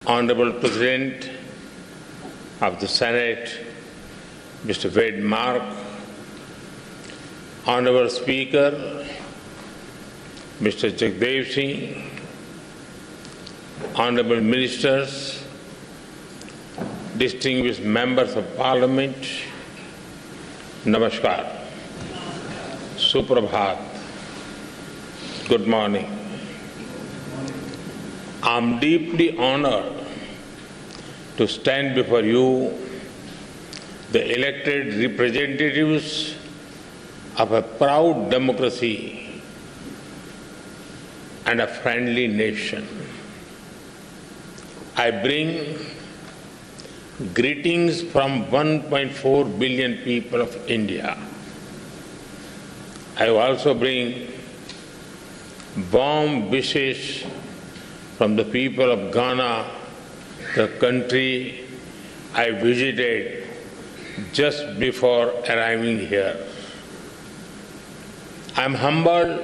Honorable President of the Senate, Mr. Wade Mark, Honorable Speaker, Mr. Jagdev Singh, Honorable Ministers, distinguished members of Parliament, Namaskar, Suprabhat, good morning. I am deeply honored to stand before you, the elected representatives of a proud democracy and a friendly nation. I bring greetings from 1.4 billion people of India. I also bring warm wishes from the people of Ghana, the country I visited just before arriving here. I am humbled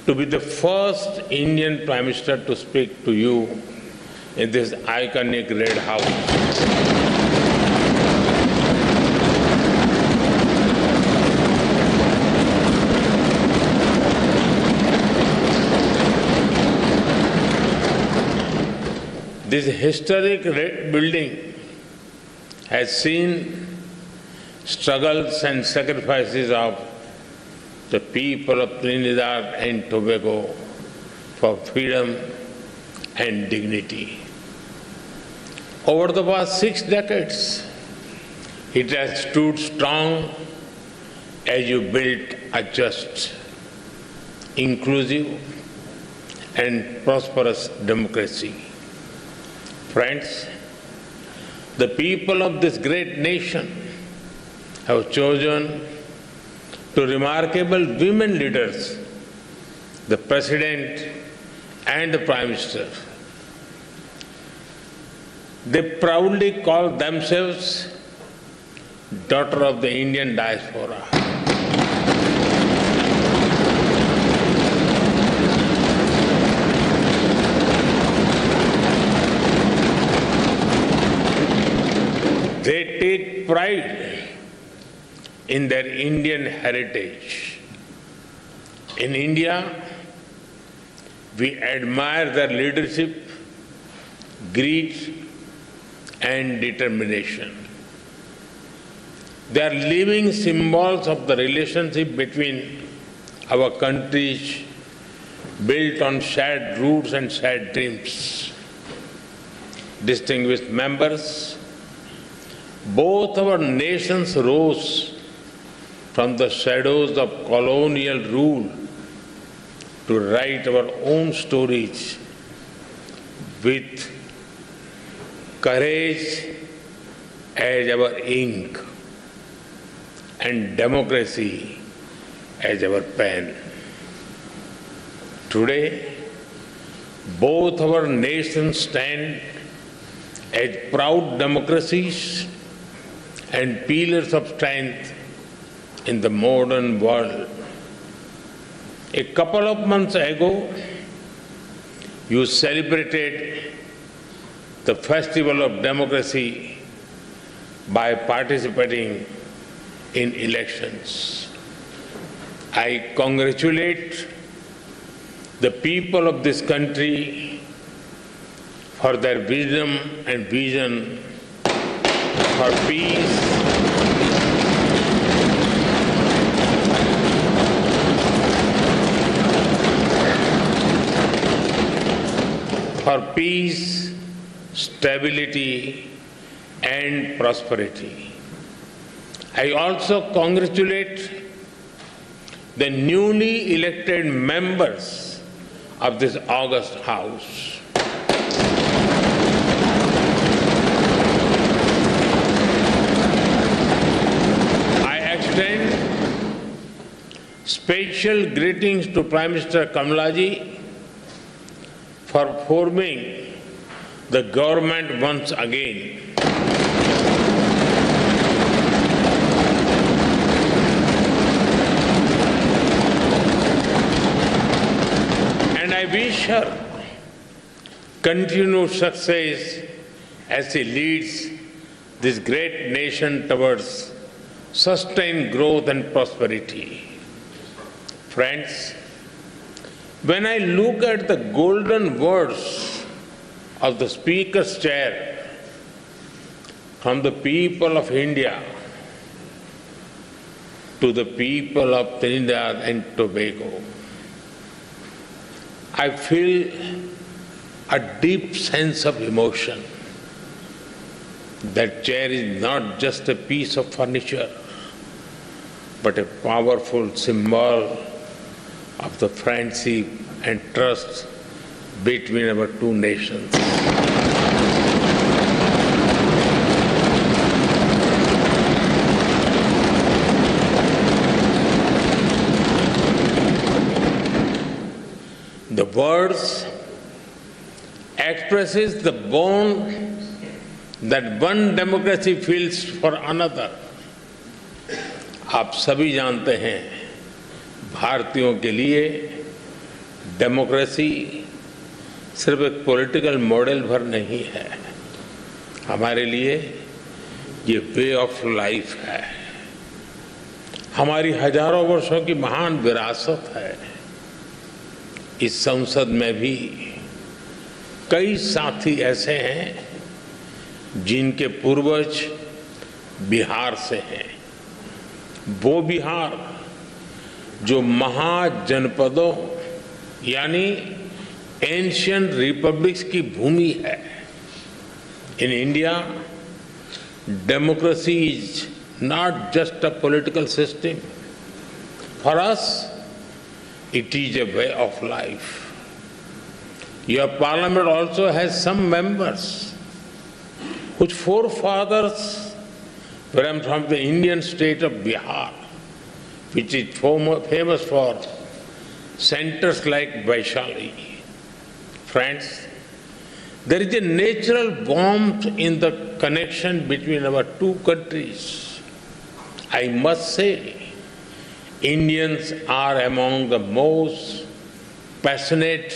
to be the first Indian Prime Minister to speak to you in this iconic Red House. This historic red building has seen struggles and sacrifices of the people of Trinidad and Tobago for freedom and dignity. Over the past 6 decades, it has stood strong as you built a just, inclusive, and prosperous democracy. Friends, the people of this great nation have chosen two remarkable women leaders, the President and the Prime Minister. They proudly call themselves daughter of the Indian diaspora. They take pride in their Indian heritage. In India, we admire their leadership, grit, and determination. They are living symbols of the relationship between our countries, built on shared roots and shared dreams. Distinguished members, both our nations rose from the shadows of colonial rule to write our own stories with courage as our ink and democracy as our pen. Today, both our nations stand as proud democracies and pillars of strength in the modern world. A couple of months ago, you celebrated the Festival of Democracy by participating in elections. I congratulate the people of this country for their wisdom and vision for peace, stability, and prosperity. I also congratulate the newly elected members of this august House. Special greetings to Prime Minister Kamalaji for forming the government once again. And I wish her continued success as he leads this great nation towards sustained growth and prosperity. Friends, when I look at the golden words of the Speaker's chair from the people of India to the people of Trinidad and Tobago, I feel a deep sense of emotion. That chair is not just a piece of furniture, but a powerful symbol of the friendship and trust between our two nations. The words expresses the bond that one democracy feels for another. आप सभी जानते हैं, भारतीयों के लिए democracy सिर्फ एक political model भर नहीं है, हमारे लिए ये वे ऑफ लाइफ है, हमारी हजारों वर्षों की महान विरासत है। इस संसद में भी कई साथी ऐसे हैं जिनके पूर्वज बिहार से हैं। वो बिहार जो महाजनपदों यानी एंशियंट रिपब्लिक्स की भूमि है। In India, democracy is not just a political system, for us it is a way of life. Your parliament also has some members whose forefathers were from the Indian state of Bihar, which is famous for centers like Vaishali. Friends, there is a natural warmth in the connection between our two countries. I must say, Indians are among the most passionate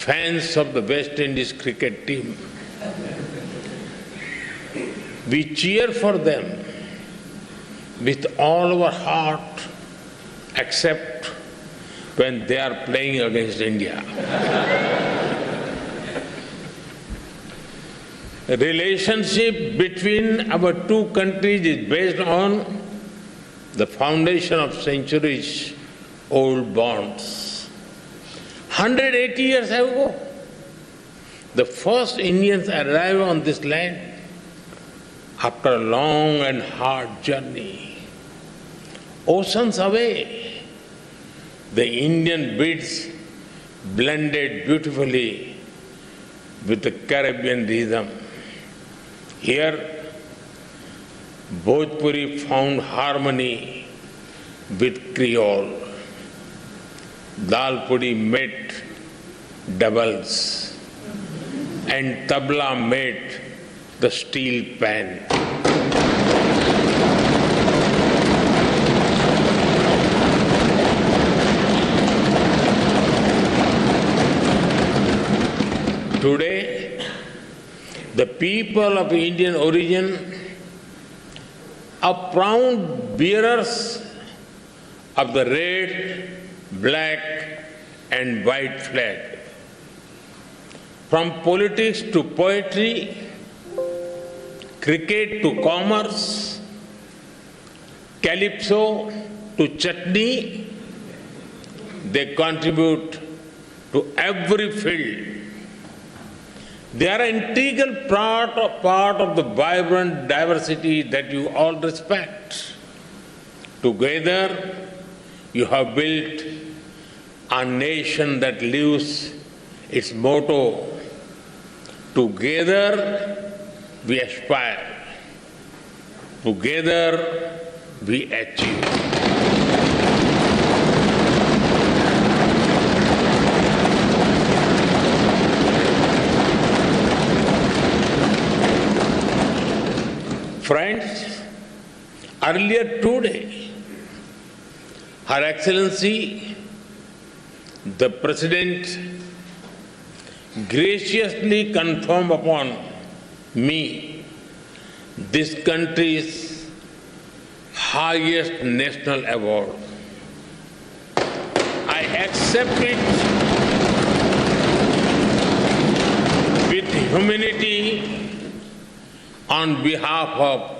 fans of the West Indies cricket team. We cheer for them with all our heart, except when they are playing against India. The relationship between our two countries is based on the foundation of centuries-old bonds. 180 years ago, the first Indians arrived on this land after a long and hard journey. Oceans away, the Indian beats blended beautifully with the Caribbean rhythm. Here, Bhojpuri found harmony with Creole. Dal puri met doubles and tabla met the steel pan. Today, the people of Indian origin are proud bearers of the red, black and white flag. From politics to poetry, cricket to commerce, calypso to chutney, they contribute to every field. They are an integral part of the vibrant diversity that you all respect. Together, you have built a nation that lives its motto, together we aspire, together we achieve. Friends, earlier today, Her Excellency, the President, graciously conferred upon me this country's highest national award. I accept it with humility on behalf of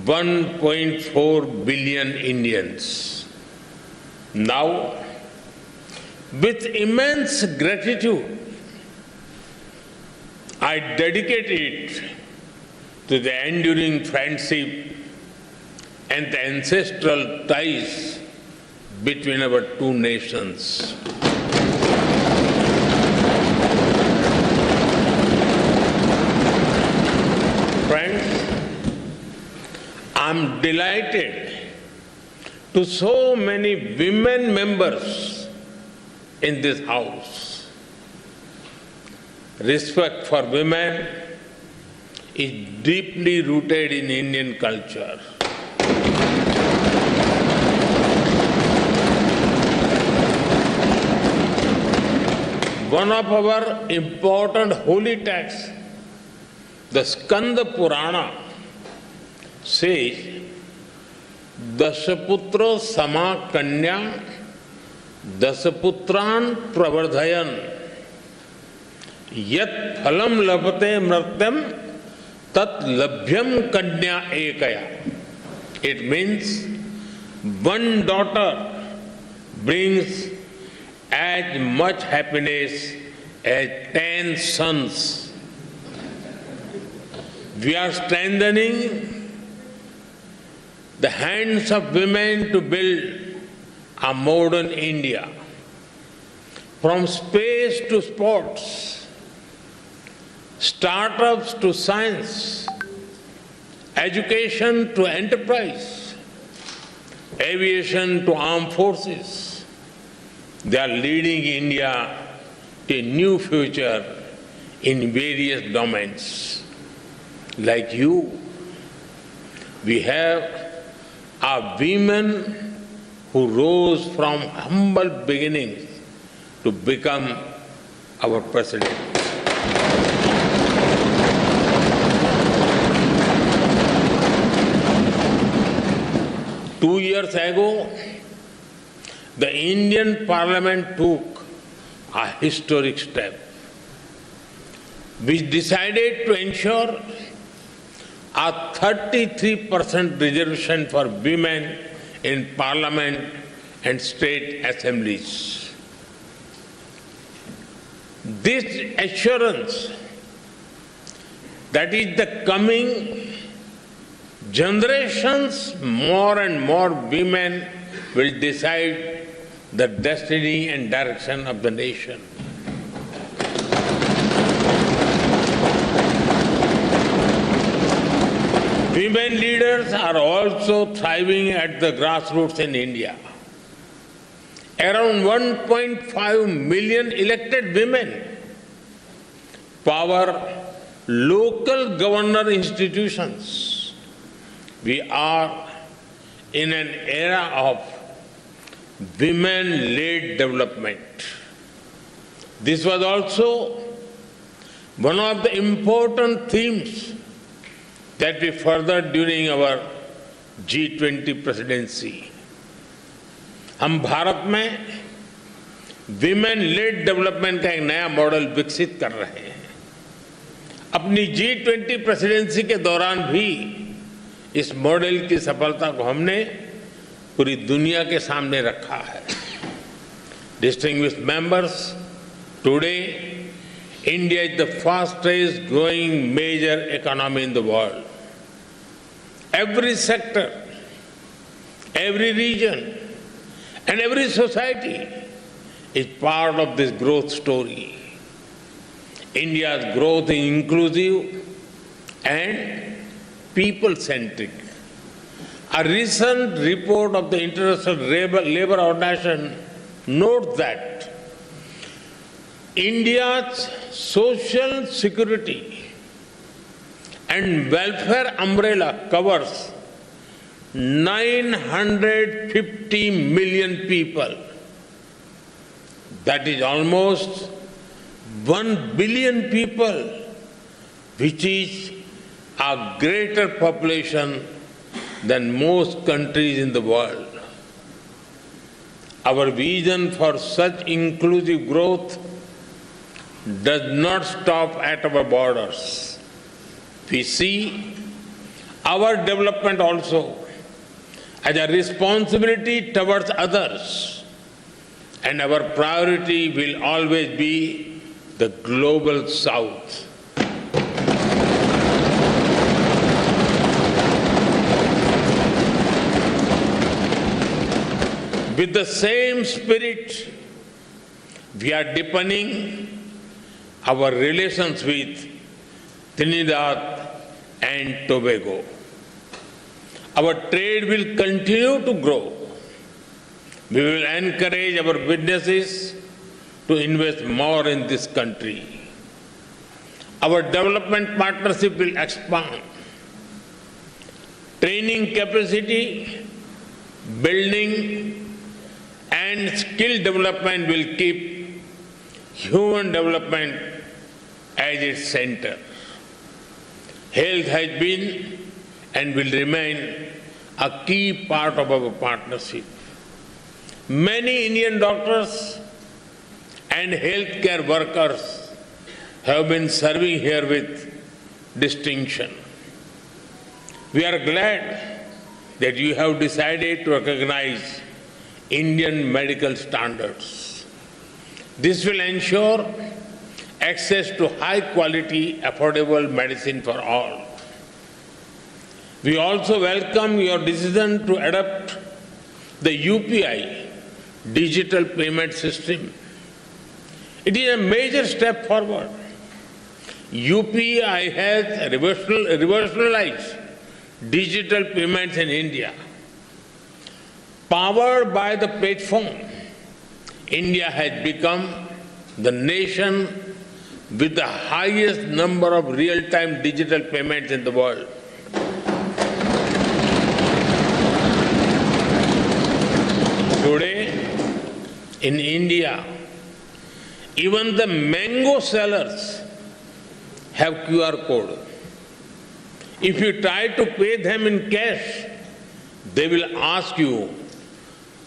1.4 billion Indians. Now, with immense gratitude, I dedicate it to the enduring friendship and the ancestral ties between our two nations. Friends, I'm delighted to so many women members in this House. Respect for women is deeply rooted in Indian culture. One of our important holy texts, the Skanda Purana, says, Dasaputro sama kanya, Dasaputran pravardhayan, Yat phalam labhate mratyam, Tat labhyam kanya ekaya. It means one daughter brings as much happiness as 10 sons. We are strengthening the hands of women to build a modern India. From space to sports, startups to science, education to enterprise, aviation to armed forces. They are leading India to a new future in various domains. Like you, we have our women who rose from humble beginnings to become our president. Two years ago, the Indian Parliament took a historic step, which decided to ensure a 33% reservation for women in Parliament and state assemblies. This assurance that is the coming generations, more and more women will decide the destiny and direction of the nation. Women leaders are also thriving at the grassroots in India. Around 1.5 million elected women power local governor institutions. We are in an era of women-led development. This was also one of the important themes that we furthered during our G20 presidency. हम भारत में women-lead development का एक नया model विकसित कर रहे हैं। अपनी G20 प्रेसिडेंसी के दौरान भी इस मॉडल की सफलता को हमने पूरी दुनिया के सामने रखा है। Distinguished members, today India is the fastest growing major economy in the world. Every sector, every region, and every society is part of this growth story. India's growth is inclusive and people-centric. A recent report of the International Labour Organization notes that India's social security and welfare umbrella covers 950 million people. That is almost 1 billion people, which is a greater population than most countries in the world. Our vision for such inclusive growth does not stop at our borders. We see our development also as a responsibility towards others, and our priority will always be the global South. With the same spirit, we are deepening our relations with Trinidad and Tobago. Our trade will continue to grow. We will encourage our businesses to invest more in this country. Our development partnership will expand. Training capacity, building, and skill development will keep human development as its center. Health has been and will remain a key part of our partnership. Many Indian doctors and healthcare workers have been serving here with distinction. We are glad that you have decided to recognize Indian medical standards. This will ensure access to high-quality, affordable medicine for all. We also welcome your decision to adopt the UPI, digital payment system. It is a major step forward. UPI has revolutionized digital payments in India. Powered by the platform, India has become the nation with the highest number of real-time digital payments in the world. Today, in India, even the mango sellers have QR code. If you try to pay them in cash, they will ask you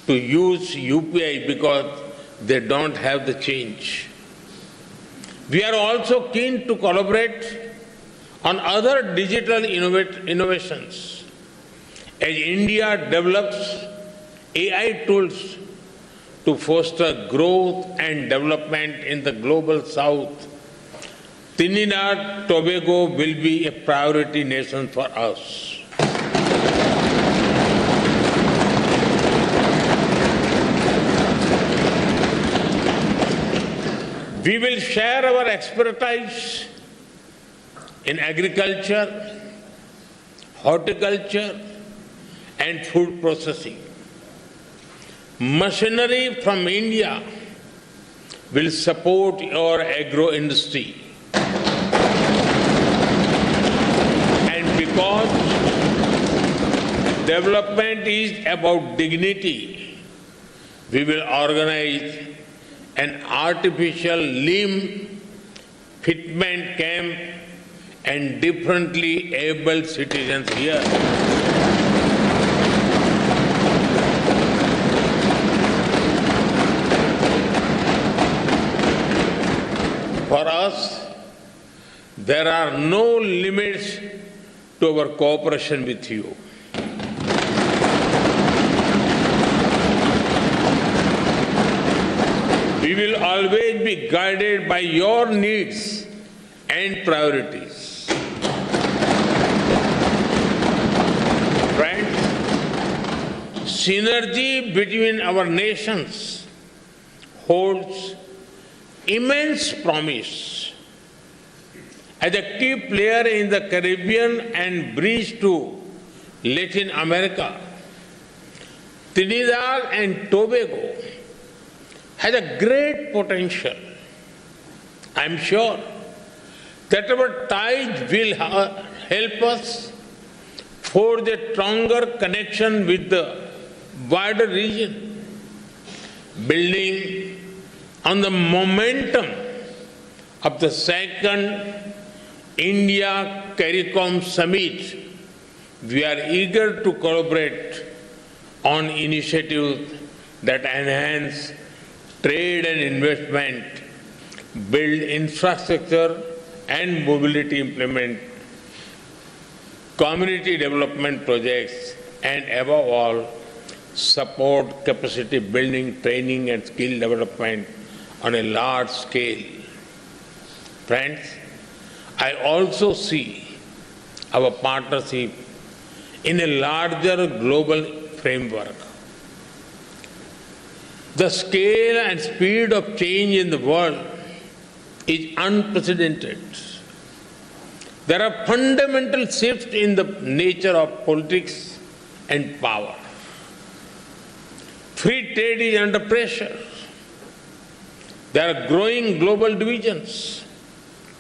to use UPI because they don't have the change. We are also keen to collaborate on other digital innovations. As India develops AI tools to foster growth and development in the global South, Trinidad and Tobago will be a priority nation for us. We will share our expertise in agriculture, horticulture, and food processing. Machinery from India will support your agro industry. And because development is about dignity, we will organize an artificial limb fitment camp and differently able citizens here. For us, there are no limits to our cooperation with you. We will always be guided by your needs and priorities. Friends, synergy between our nations holds immense promise. As a key player in the Caribbean and bridge to Latin America, Trinidad and Tobago has a great potential. I am sure that our ties will help us forge a stronger connection with the wider region, building on the momentum of the second India CARICOM Summit, we are eager to collaborate on initiatives that enhance trade and investment, build infrastructure and mobility, implement community development projects, and above all, support capacity building, training and skill development on a large scale. Friends, I also see our partnership in a larger global framework. The scale and speed of change in the world is unprecedented. There are fundamental shifts in the nature of politics and power. Free trade is under pressure. There are growing global divisions,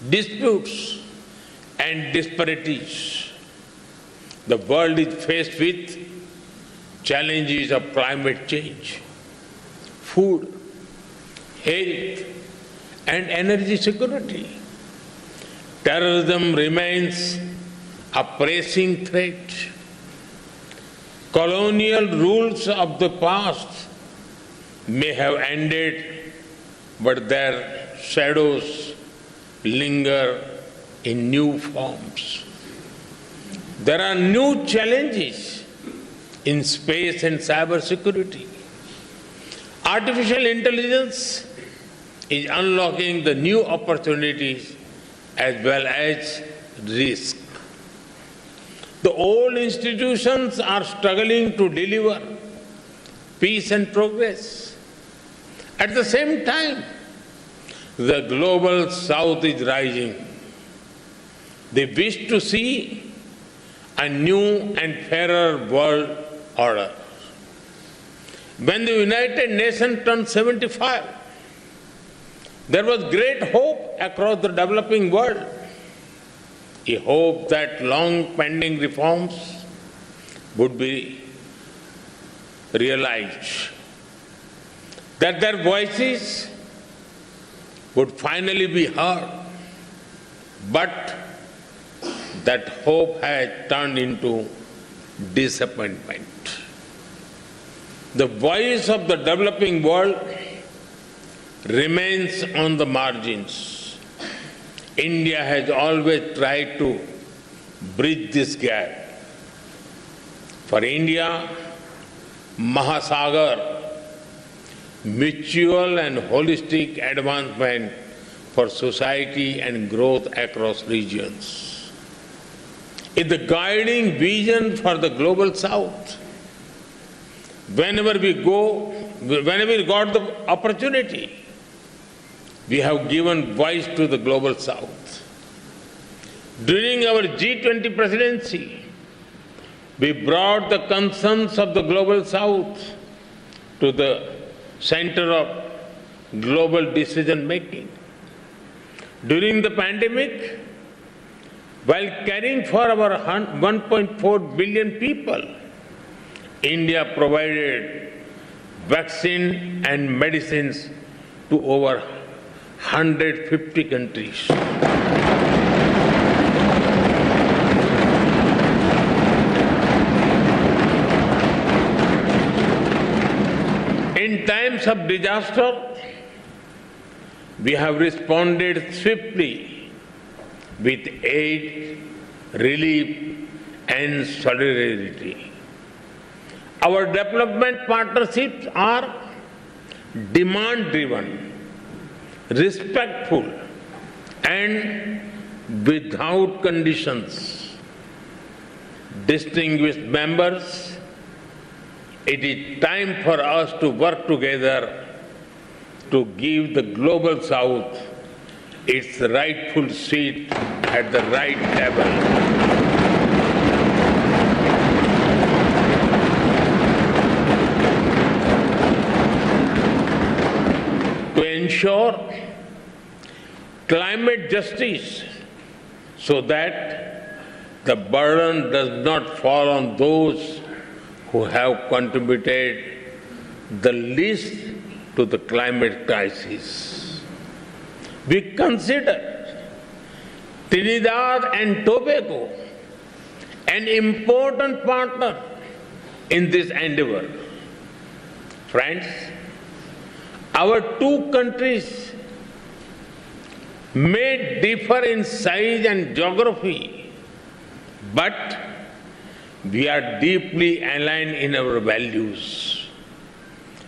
disputes, and disparities. The world is faced with challenges of climate change, food, health, and energy security. Terrorism remains a pressing threat. Colonial rules of the past may have ended, but their shadows linger in new forms. There are new challenges in space and cyber security. Artificial intelligence is unlocking the new opportunities as well as risk. The old institutions are struggling to deliver peace and progress. At the same time, the global south is rising. They wish to see a new and fairer world order. When the United Nations turned 75, there was great hope across the developing world. A hope that long-pending reforms would be realized, that their voices would finally be heard. But that hope has turned into disappointment. The voice of the developing world remains on the margins. India has always tried to bridge this gap. For India, Mahasagar, mutual and holistic advancement for society and growth across regions is the guiding vision for the global south. Whenever we got the opportunity, we have given voice to the global south. During our G20 presidency, we brought the concerns of the global south to the center of global decision making. During the pandemic, while caring for our 1.4 billion people, India provided vaccine and medicines to over 150 countries. In times of disaster, we have responded swiftly with aid, relief, and solidarity. Our development partnerships are demand-driven, respectful, and without conditions. Distinguished members, it is time for us to work together to give the global south its rightful seat at the right table. To ensure climate justice so that the burden does not fall on those who have contributed the least to the climate crisis. We consider Trinidad and Tobago an important partner in this endeavor. Friends, our two countries may differ in size and geography, but we are deeply aligned in our values.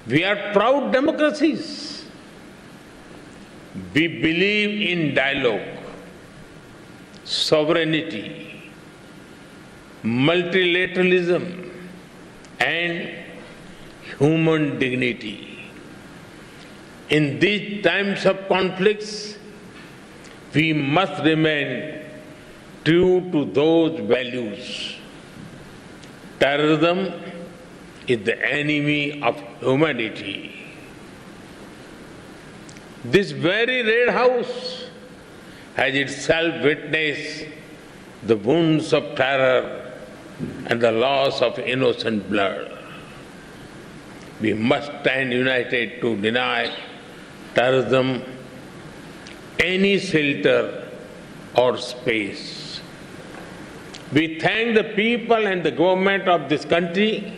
We are proud democracies. We believe in dialogue, sovereignty, multilateralism, and human dignity. In these times of conflicts, we must remain true to those values. Terrorism is the enemy of humanity. This very Red House has itself witnessed the wounds of terror and the loss of innocent blood. We must stand united to deny terrorism any shelter or space. We thank the people and the government of this country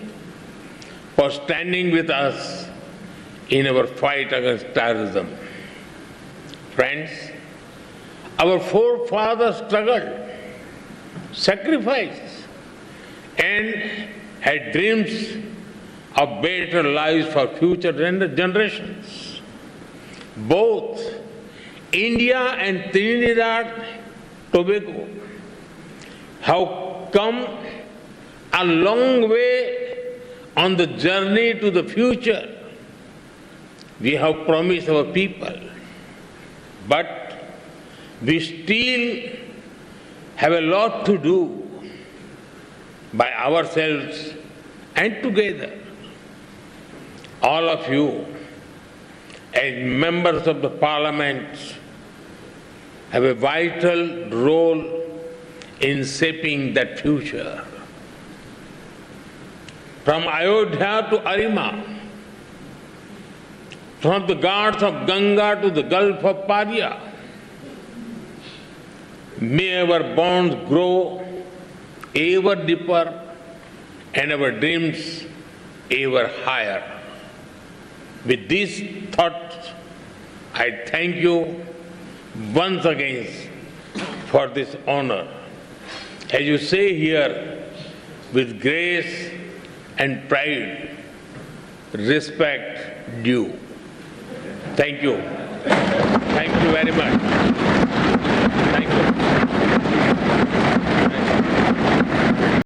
for standing with us in our fight against terrorism. Friends, our forefathers struggled, sacrificed, and had dreams of better lives for future generations. Both India and Trinidad and Tobago have come a long way on the journey to the future we have promised our people. But we still have a lot to do by ourselves and together. All of you, as members of the Parliament, have a vital role in shaping that future. From Ayodhya to Arima, from the Ghats of Ganga to the Gulf of Paria, may our bonds grow ever deeper and our dreams ever higher. With these thoughts, I thank you once again for this honor. As you say here, with grace and pride, respect due. Thank you. Thank you very much. Thank you.